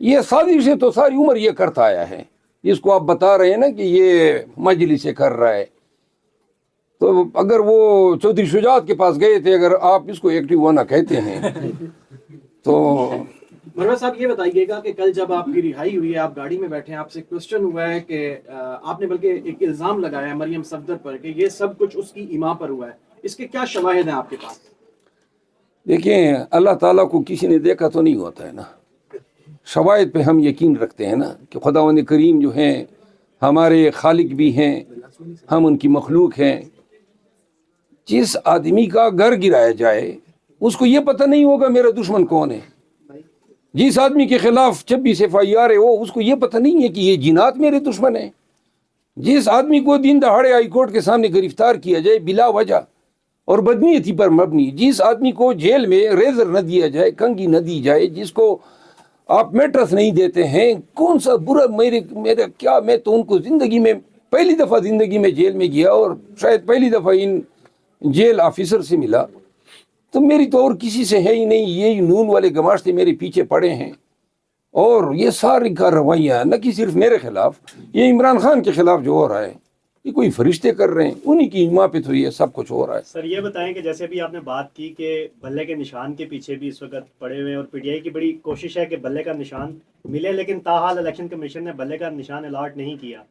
یہ سازشیں تو ساری عمر یہ کرتا آیا ہے. جس کو آپ بتا رہے ہیں نا کہ یہ مجلس سے کر رہا ہے، تو اگر وہ چودھری شجاعت کے پاس گئے تھے، اگر آپ اس کو ایکٹیو ہونا کہتے ہیں تو مروت صاحب یہ بتائیے گا کہ کل جب آپ کی رہائی ہوئی ہے، آپ گاڑی میں بیٹھے ہیں، آپ سے کوشچن ہوا ہے کہ آپ نے بلکہ ایک الزام لگایا ہے مریم صفدر پر کہ یہ سب کچھ اس کی ایما پر ہوا ہے، اس کے کیا شواہد ہیں آپ کے پاس؟ دیکھیں، اللہ تعالیٰ کو کسی نے دیکھا تو نہیں ہوتا ہے نا. شواہد پہ ہم یقین رکھتے ہیں نا کہ خداوند کریم جو ہیں ہمارے خالق بھی ہیں، ہم ان کی مخلوق ہیں. جس آدمی کا گھر گرایا جائے اس کو یہ پتہ نہیں ہوگا میرا دشمن کون ہے. جس آدمی کے خلاف 26 FIR ہو اس کو یہ پتہ نہیں ہے کہ یہ جنات میرے دشمن ہیں. جس آدمی کو دن دہاڑے ہائی کورٹ کے سامنے گرفتار کیا جائے بلا وجہ اور بدنیتی پر مبنی، جس آدمی کو جیل میں ریزر نہ دیا جائے، کنگھی نہ دی جائے، جس کو آپ میٹرس نہیں دیتے ہیں، کون سا برا میرے کیا، میں تو ان کو زندگی میں پہلی دفعہ زندگی میں جیل میں گیا اور شاید پہلی دفعہ ان جیل آفیسر سے ملا، تو میری تو اور کسی سے ہے ہی نہیں. یہ نون والے گماشتے میرے پیچھے پڑے ہیں، اور یہ ساری کارروائیاں نہ کہ صرف میرے خلاف، یہ عمران خان کے خلاف جو ہو رہا ہے یہ کوئی فرشتے کر رہے ہیں، انہی کی ایما پہ تو یہ سب کچھ ہو رہا ہے. سر یہ بتائیں کہ جیسے ابھی آپ نے بات کی کہ بلے کے نشان کے پیچھے بھی اس وقت پڑے ہوئے ہیں، اور PTI کی بڑی کوشش ہے کہ بلے کا نشان ملے، لیکن تاحال الیکشن کمیشن نے بلے کا نشان الاٹ نہیں کیا.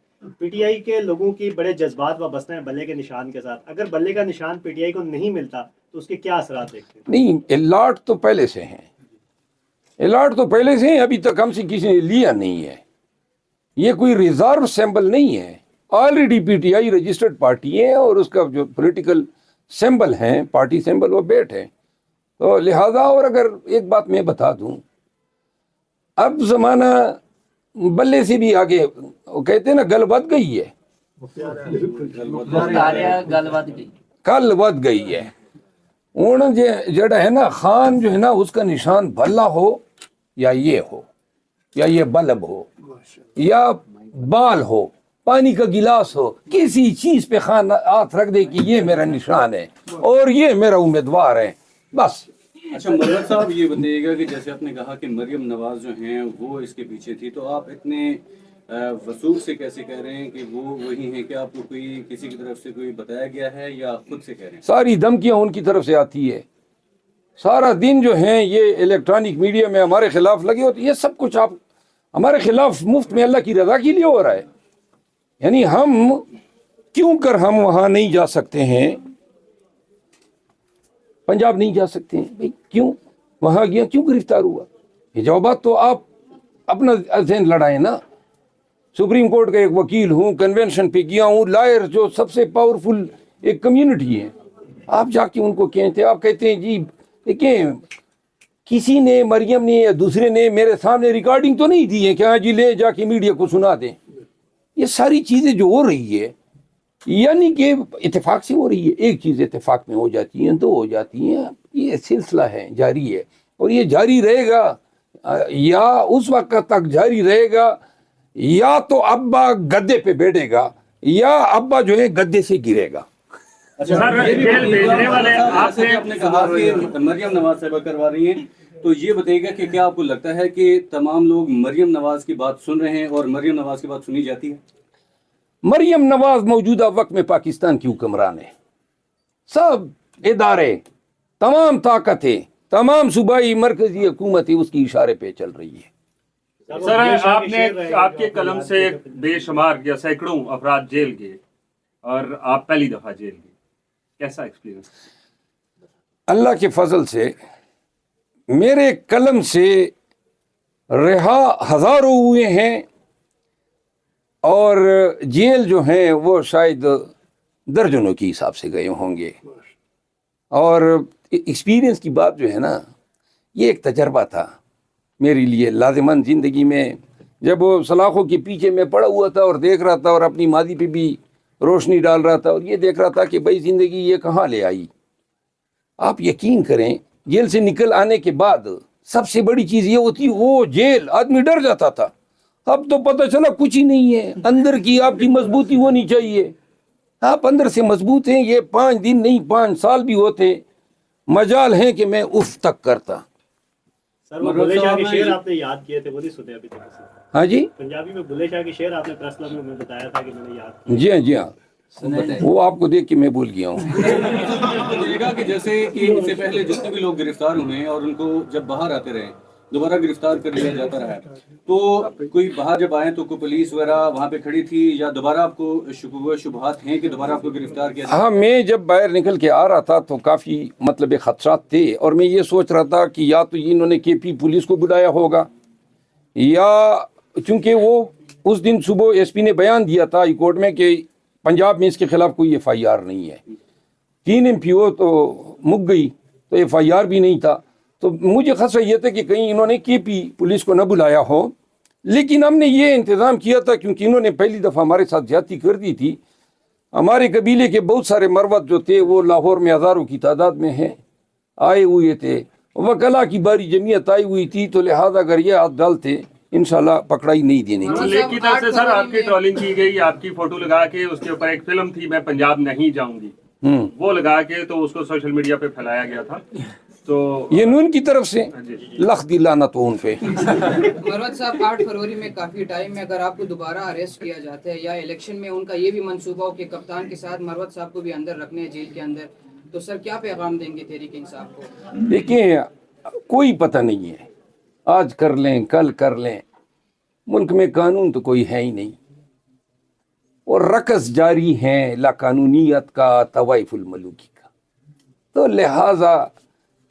PTI کے لوگوں کی بڑے جذبات وابستہ ہیں بلے کے نشان کے ساتھ. اگر بلے کا نشان PTI کو نہیں ملتا تو اس کے کیا اثرات دیکھتے ہیں؟ نہیں، الاٹ تو پہلے سے ہیں، الاٹ تو پہلے سے ہیں، ابھی تک ہم سے کسی نے لیا نہیں ہے. یہ کوئی ریزرو سمبل نہیں ہے، آلریڈی PTI رجسٹرڈ پارٹی ہے، اور اس کا جو پولیٹیکل سمبل ہیں، پارٹی سمبل، وہ بیٹ ہے. تو لہذا، اور اگر ایک بات میں بتا دوں، اب زمانہ بلے سے بھی آگے، وہ کہتے ہیں نا گل ود گئی ہے، کل ود گئی ہے. ہوں جڑا ہے نا خان جو ہے نا، اس کا نشان بھلا ہو یا یہ ہو، یا یہ بلب ہو، یا بال ہو، پانی کا گلاس ہو، کسی چیز پہ خان ہاتھ رکھ دے کہ یہ میرا نشان ہے اور یہ میرا امیدوار ہے، بس. اچھا مروت صاحب یہ بتائیے گا کہ جیسے آپ نے کہا کہ مریم نواز جو ہیں وہ اس کے پیچھے تھی، تو آپ اتنے وثوق سے کیسے کہہ رہے ہیں کہ وہ وہی ہیں؟ کہ آپ کو کوئی کسی کی طرف سے کوئی بتایا گیا ہے یا خود سے کہہ رہے ہیں؟ ساری دھمکیاں ان کی طرف سے آتی ہے. سارا دن جو ہیں یہ الیکٹرانک میڈیا میں ہمارے خلاف لگے ہوتے، یہ سب کچھ آپ ہمارے خلاف مفت میں اللہ کی رضا کے لیے ہو رہا ہے. یعنی ہم کیوں کر ہم وہاں نہیں جا سکتے ہیں، پنجاب نہیں جا سکتے ہیں بھائی؟ کیوں وہاں گیا، کیوں گرفتار ہوا؟ یہ جوابات تو آپ اپنا ذہن لڑائیں نا. سپریم کورٹ کا ایک وکیل ہوں، کنونشن پہ گیا ہوں، لائر جو سب سے پاورفل ایک کمیونٹی ہے، آپ جا کے ان کو کہتے ہیں، آپ کہتے ہیں جی دیکھیں کسی نے، مریم نے یا دوسرے نے میرے سامنے ریکارڈنگ تو نہیں دی ہے کہ ہاں جی لے جا کے میڈیا کو سنا دیں. یہ ساری چیزیں جو ہو رہی ہے یعنی کہ اتفاق سے ہو رہی ہے. ایک چیز اتفاق میں ہو جاتی ہیں، دو ہو جاتی ہیں، یہ سلسلہ ہے، جاری ہے، اور یہ جاری رہے گا، یا اس وقت تک جاری رہے گا یا تو ابا گدے پہ بیٹھے گا یا ابا جو ہے گدے سے گرے گا. اچھا آپ نے کہا کہ مریم نواز صاحبہ کروا رہی ہیں، تو یہ بتائیے گا کہ کیا آپ کو لگتا ہے کہ تمام لوگ مریم نواز کی بات سن رہے ہیں اور مریم نواز کی بات سنی جاتی ہے؟ مریم نواز موجودہ وقت میں پاکستان کی حکمران ہے. سب ادارے، تمام طاقتیں، تمام صوبائی مرکزی حکومتیں اس کی اشارے پہ چل رہی ہے. سر آپ نے آپ کے قلم سے بے شمار یا سینکڑوں افراد جیل گئے اور آپ پہلی دفعہ جیل گئے، کیسا ایکسپیرینس؟ اللہ کے فضل سے میرے قلم سے رہا ہزاروں ہوئے ہیں، اور جیل جو ہیں وہ شاید درجنوں کے حساب سے گئے ہوں گے. اور ایکسپیرینس کی بات جو ہے نا، یہ ایک تجربہ تھا میرے لیے لازماً زندگی میں. جب وہ سلاخوں کے پیچھے میں پڑا ہوا تھا اور دیکھ رہا تھا اور اپنی ماضی پہ بھی روشنی ڈال رہا تھا اور یہ دیکھ رہا تھا کہ بھائی زندگی یہ کہاں لے آئی. آپ یقین کریں جیل سے نکل آنے کے بعد سب سے بڑی چیز یہ ہوتی، وہ جیل آدمی ڈر جاتا تھا. اب تو پتہ چلا کچھ ہی نہیں ہے، اندر کی آپ کی مضبوطی ہونی چاہیے، آپ اندر سے مضبوط ہیں. یہ 5 دن نہیں 5 سال بھی ہوتے مجال ہیں کہ میں اف تک کرتا. سر وہ بلے شاہ کے شعر آپ نے یاد کیے تھے، وہ نہیں سنے ابھی تک؟ ہاں جی پنجابی میں بلے شاہ کے شعر آپ نے پریس کلب میں بتایا تھا کہ میں نے یاد کیا. جی ہاں جی ہاں، وہ آپ کو دیکھ کے میں بھول گیا ہوں. بتائیے گا کہ جیسے کہ اس سے پہلے جتنے بھی لوگ گرفتار ہوئے ہیں اور ان کو جب باہر آتے رہے دوبارہ گرفتار کر لیا جاتا رہا ہے، تو کوئی باہر جب آئے تو کوئی پولیس وغیرہ وہاں پہ کھڑی تھی یا دوبارہ آپ کو شبہات ہیں کہ دوبارہ آپ کو گرفتار کیا ہاں، میں جب باہر نکل کے آ رہا تھا تو کافی مطلب خدشات تھے، اور میں یہ سوچ رہا تھا کہ یا تو انہوں نے کے پی پولیس کو بلایا ہوگا، یا چونکہ وہ اس دن صبح ایس پی نے بیان دیا تھا ہائی کورٹ میں کہ پنجاب میں اس کے خلاف کوئی ایف آئی آر نہیں ہے. 3 MPO تو مک گئی تو ایف آئی آر بھی نہیں تھا، تو مجھے خدشہ یہ تھا کہ کہیں انہوں نے کے پی پولیس کو نہ بلایا ہو. لیکن ہم نے یہ انتظام کیا تھا کیونکہ انہوں نے پہلی دفعہ ہمارے ساتھ زیادتی کر دی تھی. ہمارے قبیلے کے بہت سارے مروت جو تھے وہ لاہور میں ہزاروں کی تعداد میں ہیں، آئے ہوئے تھے، وکلا کی باری جمعیت آئی ہوئی تھی، تو لہذا اگر یہ ہاتھ ڈالتے انشاءاللہ پکڑائی نہیں دینی تھی. لیک کی طرف سے سر آپ کی ٹرولنگ کی گئی، آپ کی فوٹو لگا کے اس کے اوپر ایک فلم تھی میں پنجاب نہیں جاؤں گی، وہ لگا کے تو اس کو سوشل میڈیا پہ پھیلایا گیا تھا. تو یہ نون کی طرف سے لخ دی لعنت ہو ان پہ. مروت صاحب 8 فروری میں کافی ٹائم میں اگر آپ کو دوبارہ اریسٹ کیا جاتا ہے یا الیکشن میں ان کا یہ بھی منصوبہ ہو کہ کپتان کے ساتھ مروت صاحب کو بھی اندر رکھنے ہیں جیل کے اندر، تو سر کیا پیغام دیں گے تحریک انصاف کو؟ دیکھیں کوئی پتہ نہیں ہے، آج کر لیں کل کر لیں، ملک میں قانون تو کوئی ہے ہی نہیں، اور رقص جاری ہیں لا قانونیت کا طوائف الملوکی کا. تو لہٰذا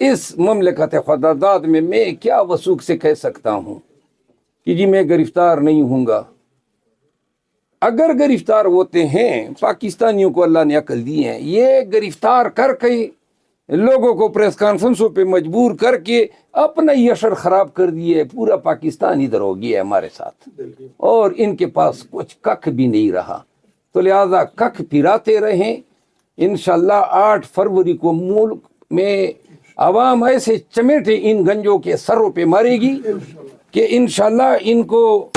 اس مملکت خداداد میں کیا وثوق سے کہہ سکتا ہوں کہ جی میں گرفتار نہیں ہوں گا. اگر گرفتار ہوتے ہیں، پاکستانیوں کو اللہ نے عقل دی ہے، یہ گرفتار کر کے لوگوں کو پریس کانفرنسوں پہ مجبور کر کے اپنا ہی اشر خراب کر دیے. پورا پاکستان ادھر ہو گیا ہے ہمارے ساتھ، اور ان کے پاس کچھ ککھ بھی نہیں رہا. تو لہذا ککھ پھراتے رہیں. انشاءاللہ 8 فروری کو ملک میں عوام ایسے چمیٹے ان گنجوں کے سروں پہ مارے گی کہ انشاءاللہ ان کو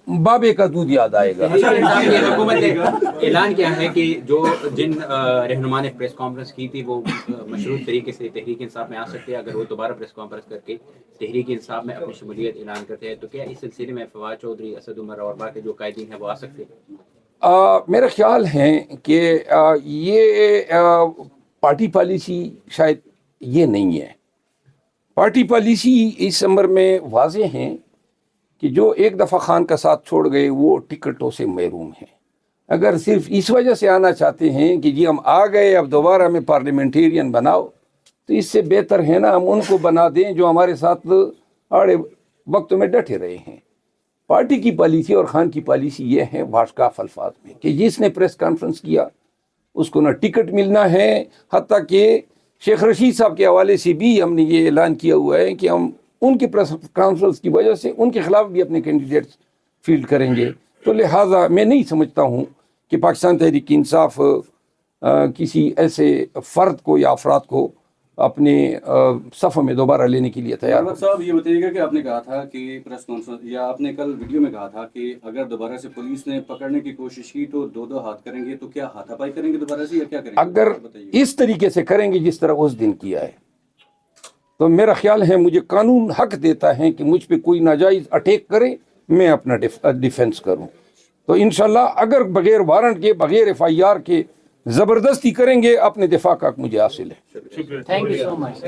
بابے کا دودھ یاد آئے گا. حکومت نے اعلان کیا ہے کہ جو جن رہنما نے پریس کانفرنس کی تھی وہ مشروط طریقے سے تحریک انصاف میں آ سکتے ہیں. اگر وہ دوبارہ پریس کانفرنس کر کے تحریک انصاف میں اپنی شمولیت اعلان کرتے ہیں تو کیا اس سلسلے میں فواد چودھری، اسد عمر اور باقی جو قائدین ہیں وہ آ سکتے ہیں؟ میرا خیال ہے کہ یہ پارٹی پالیسی شاید یہ نہیں ہے. پارٹی پالیسی اس امر میں واضح ہیں کہ جو ایک دفعہ خان کا ساتھ چھوڑ گئے وہ ٹکٹوں سے محروم ہیں. اگر صرف اس وجہ سے آنا چاہتے ہیں کہ جی ہم آ گئے اب دوبارہ ہمیں پارلیمنٹیرین بناؤ، تو اس سے بہتر ہے نا ہم ان کو بنا دیں جو ہمارے ساتھ آڑے وقتوں میں ڈٹے رہے ہیں. پارٹی کی پالیسی اور خان کی پالیسی یہ ہے باشکاف الفاظ میں کہ جس نے پریس کانفرنس کیا اس کو نہ ٹکٹ ملنا ہے. حتیٰ کہ شیخ رشید صاحب کے حوالے سے بھی ہم نے یہ اعلان کیا ہوا ہے کہ ہم ان کے پریس کانفرنس کی وجہ سے ان کے خلاف بھی اپنے کینڈیڈیٹس فیلڈ کریں گے. تو لہٰذا میں نہیں سمجھتا ہوں کہ پاکستان تحریک انصاف کسی ایسے فرد کو یا افراد کو اپنے صف میں دوبارہ لینے کے لیے تیار ہے. صاحب یہ بتائیے گا کہ آپ نے کہا تھا کہ پریس کانفرنس یا آپ نے کل ویڈیو میں کہا تھا کہ اگر دوبارہ سے پولیس نے پکڑنے کی کوشش کی تو 2 ہاتھ کریں گے، تو کیا ہاتھا پائی کریں گے دوبارہ سے یا کیا کریں گے؟ اگر اس طریقے سے کریں گے جس طرح اس دن کیا ہے تو میرا خیال ہے مجھے قانون حق دیتا ہے کہ مجھ پہ کوئی ناجائز اٹیک کرے، میں اپنا ڈیفنس کروں. تو انشاءاللہ اگر بغیر وارنٹ کے بغیر ایف آئی آر کے زبردستی کریں گے اپنے دفاع کا حق مجھے حاصل ہے. Thank you so much.